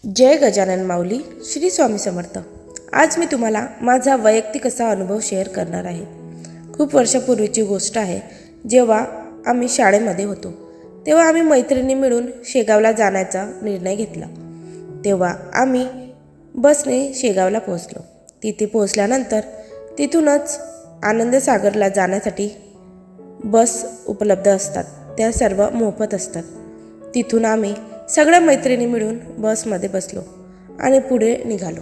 जय गजानन माऊली. श्री स्वामी समर्थ. आज मी तुम्हाला माझा वैयक्तिक असा अनुभव शेअर करणार आहे. खूप वर्षापूर्वीची गोष्ट आहे. जेव्हा आम्ही शाळेमध्ये होतो तेव्हा आम्ही मैत्रिणी मिळून शेगावला जाण्याचा निर्णय घेतला. तेव्हा आम्ही बसने शेगावला पोहोचलो. तिथे पोहोचल्यानंतर तिथूनच आनंदसागरला जाण्यासाठी बस उपलब्ध असतात. त्या सर्व मोफत असतात. तिथून आम्ही सगळ्या मैत्रिणी मिळून बसमध्ये बसलो आणि पुढे निघालो.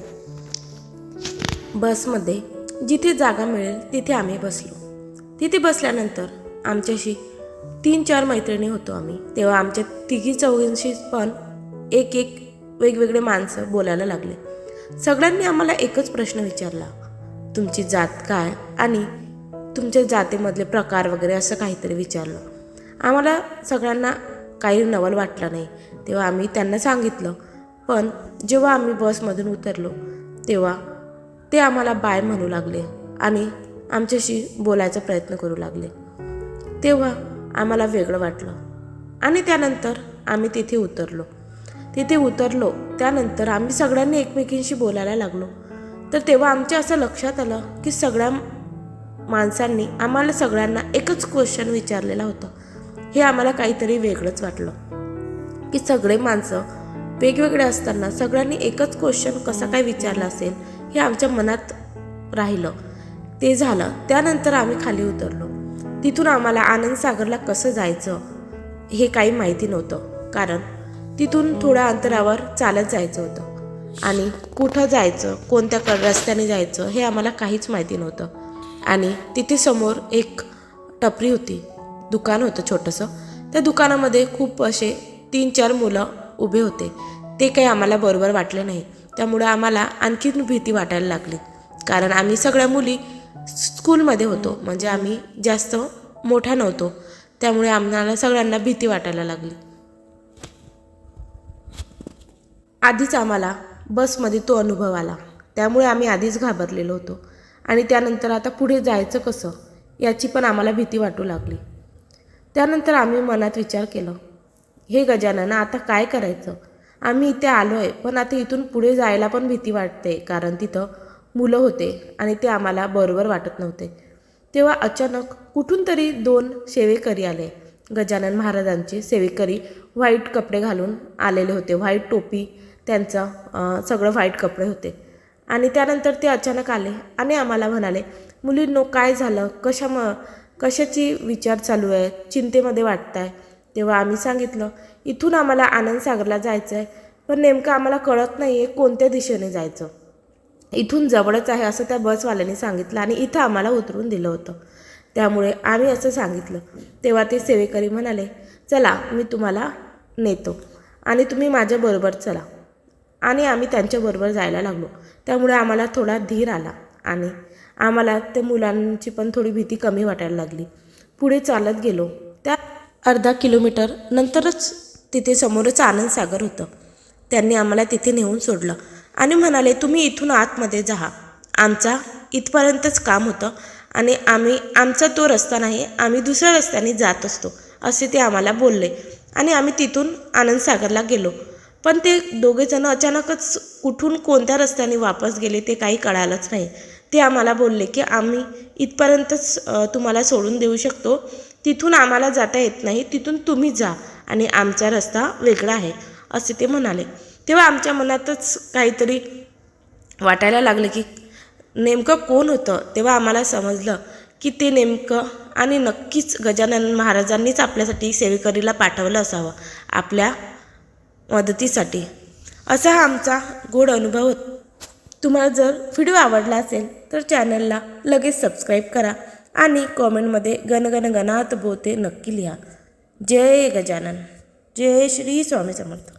बसमध्ये जिथे जागा मिळेल तिथे आम्ही बसलो. तिथे बसल्यानंतर आमच्याशी 3-4 मैत्रिणी होतो आम्ही. तेव्हा आमच्या तिघी चौघींशी पण एक वेगवेगळे माणसं बोलायला लागले. सगळ्यांनी आम्हाला एकच प्रश्न विचारला, तुमची जात काय आणि तुमच्या जातीमधले प्रकार वगैरे असं काहीतरी विचारलं. आम्हाला सगळ्यांना काही नवल वाटलं नाही. तेव्हा आम्ही त्यांना सांगितलं. पण जेव्हा आम्ही बसमधून उतरलो तेव्हा ते आम्हाला बाय म्हणू लागले आणि आमच्याशी बोलायचा प्रयत्न करू लागले. तेव्हा आम्हाला वेगळं वाटलं आणि त्यानंतर आम्ही तिथे उतरलो. त्यानंतर आम्ही सगळ्यांनी एकमेकींशी बोलायला लागलो. तर तेव्हा आमच्या असं लक्षात आलं की सगळ्या माणसांनी आम्हाला सगळ्यांना एकच क्वेश्चन विचारलेला होता. हे आम्हाला काहीतरी वेगळंच वाटलं की सगळे माणसं वेगवेगळे असताना सगळ्यांनी एकच क्वेश्चन कसा काय विचारला असेल हे आमच्या मनात राहिलं. ते झालं. त्यानंतर आम्ही खाली उतरलो. तिथून आम्हाला आनंदसागरला कसं जायचं हे काही माहिती नव्हतं, कारण तिथून थोड्या अंतरावर चालत जायचं होतं आणि कुठं जायचं, कोणत्या रस्त्याने जायचं हे आम्हाला काहीच माहिती नव्हतं. आणि तिथे समोर एक टपरी होती, दुकान होतं छोटंसं. त्या दुकानामध्ये खूप असे 3-4 मुलं उभे होते. ते काही आम्हाला बरोबर वाटले नाही. त्यामुळे आम्हाला आणखीन भीती वाटायला लागली, कारण आम्ही सगळ्या मुली स्कूलमध्ये होतो, म्हणजे आम्ही जास्त मोठ्या नव्हतो. त्यामुळे आम्हाला सगळ्यांना भीती वाटायला लागली. आधीच आम्हाला बसमध्ये तो अनुभव आला, त्यामुळे आम्ही आधीच घाबरलेलो होतो. आणि त्यानंतर आता पुढे जायचं कसं याची पण आम्हाला भीती वाटू लागली. त्यानंतर आम्ही मनात विचार केला, हे गजानन आता काय करायचं? आम्ही इथे आलो आहे, पण आता इथून पुढे जायला पण भीती वाटते, कारण तिथं मुलं होते आणि ते आम्हाला बरोबर वाटत नव्हते. तेव्हा अचानक कुठून तरी 2 सेवेकरी आले. गजानन महाराजांचे सेवेकरी व्हाईट कपडे घालून आलेले होते. व्हाईट टोपी, त्यांचं सगळं व्हाईट कपडे होते. आणि त्यानंतर ते अचानक आले आणि आम्हाला म्हणाले, मुलींनो काय झालं, कशाची विचार चालू आहे, चिंतेमध्ये वाटताय? तेव्हा आम्ही सांगितलं, इथून आम्हाला आनंदसागरला जायचं आहे, पण नेमकं आम्हाला कळत नाही आहे कोणत्या दिशेने जायचं. इथून जवळच आहे असं त्या बसवाल्याने सांगितलं आणि इथं आम्हाला उतरून दिलं होतं. त्यामुळे आम्ही असं सांगितलं. तेव्हा ते सेवेकरी म्हणाले, चला मी तुम्हाला नेतो आणि तुम्ही माझ्याबरोबर चला. आणि आम्ही त्यांच्याबरोबर जायला लागलो. त्यामुळे आम्हाला थोडा धीर आला आणि आम्हाला त्या मुलांची पण थोडी भीती कमी वाटायला लागली. पुढे चालत गेलो. त्या अर्धा किलोमीटर नंतरच तिथे समोरच आनंदसागर होतं. त्यांनी आम्हाला तिथे नेऊन सोडलं आणि म्हणाले, तुम्ही इथून आतमध्ये जा, आमचा इथपर्यंतच काम होतं आणि आमचा तो रस्ता नाही, आम्ही दुसऱ्या रस्त्याने जात असतो, असे ते आम्हाला बोलले. आणि आम्ही तिथून आनंदसागरला गेलो. पण ते दोघेजणं अचानकच कुठून कोणत्या रस्त्याने वापस गेले ते काही कळालंच नाही. ते आम्हाला बोलले की आम्ही इथपर्यंतच तुम्हाला सोडून देऊ शकतो, तिथून आम्हाला जाता येत नाही, तिथून तुम्ही जा आणि आमचा रस्ता वेगळा आहे, असे ते म्हणाले. तेव्हा आमच्या मनातच काहीतरी वाटायला लागलं की नेमकं कोण होतं. तेव्हा आम्हाला समजलं की ते नेमकं आणि नक्कीच गजानन महाराजांनीच आपल्यासाठी सेवेकरीला पाठवलं असावं, आपल्या मदतीसाठी. असा हा आमचा गोड अनुभव होता. तुम्हाला जर व्हिडिओ आवडला असेल तर चॅनलला लगेच सबस्क्राईब करा आणि कॉमेंटमध्ये गण गणात बोते नक्की लिहा. जय गजानन. जय श्री स्वामी समर्थ.